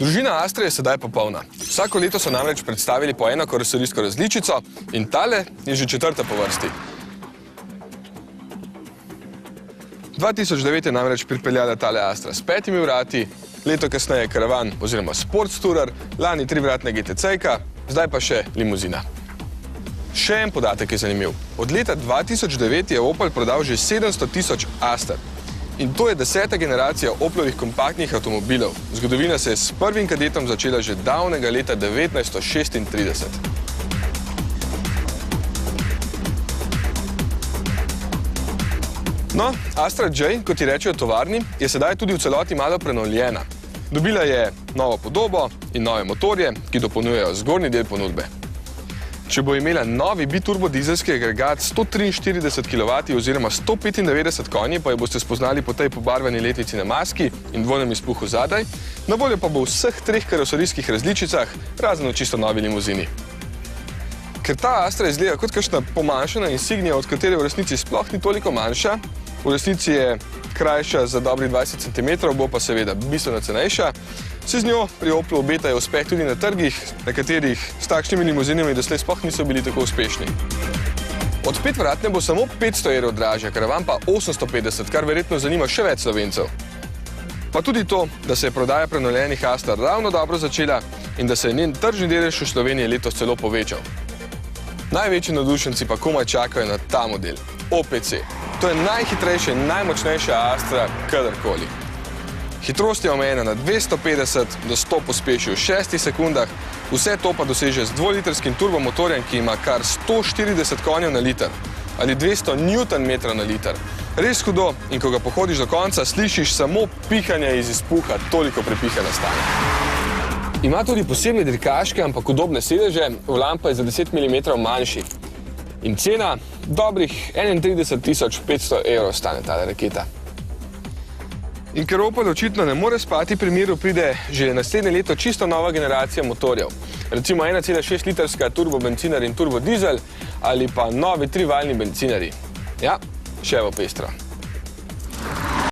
Družina Astra je sedaj popolna. Vsako leto so namreč predstavili po eno karoserijsko različico in tale je že četrta po vrsti. 2009 je namreč pripeljala tale Astra s 5 vrati, leto kasneje karavan oziroma Sports Tourer, lani 3-vratna GTC-ka, zdaj pa še limuzina. Še en podatek je zanimiv. Od leta 2009 je Opel prodal že 700 000 Aster. In to je 10. generacija Oplovih kompaktnih avtomobilov. Zgodovina se je s prvim kadetom začela že davnega leta 1936. No, Astra J, kot ji rečejo tovarni, je sedaj tudi v celoti malo prenovljena. Dobila je novo podobo in nove motorje, ki dopolnjujejo zgornji del ponudbe. Če bo imela novi biturbo dizelski agregat 143 kW oziroma 195 konji, pa jo boste spoznali po tej pobarvani letvici na maski in dvojnem izpuhu zadaj, na voljo pa bo v vseh 3 karoserijskih različicah, razen v čisto novi limuzini. Ker ta Astra izgleda kot kakšna pomanjšana insignia, od katere v resnici sploh ni toliko manjša, v resnici je krajša za dobrih 20 cm, bo pa seveda bistveno cenejša, se z njo pri Oplu obetajo uspeh tudi na trgih, na katerih s takšnimi limuzinami doslej sploh niso bili tako uspešni. Od 5-vratne bo samo 500 € dražja, karavan pa 850, kar verjetno zanima še več Slovencev. Pa tudi to, da se je prodaja prenovljenih Astar ravno dobro začela in da se je njen tržni delež v Sloveniji letos celo povečal. Največji navdušenci pa komaj čakajo na ta model, OPC. To je najhitrejša in najmočnejša Astra kadarkoli. Hitrost je omejena na 250 do 100 pospeši v 6 sekundah, vse to pa doseže z 2-litrskim turbomotorjem, ki ima kar 140 konjev na liter ali 200 Nm na liter. Res hudo, in ko ga pohodiš do konca, slišiš samo pihanje iz izpuha, toliko prepihana stane. Ima tudi posebne dirkaške, ampak udobne sedeže, volan pa je za 10 mm manjši. In cena dobrih 31 500 € stane ta raketa. In ker Opel očitno ne more spati, pri miru pride že naslednje leto čisto nova generacija motorjev. Recimo 1,6-litrska turbobencinar in turbodizel ali pa novi 3-valjni bencinarji. Ja, še bo pestro.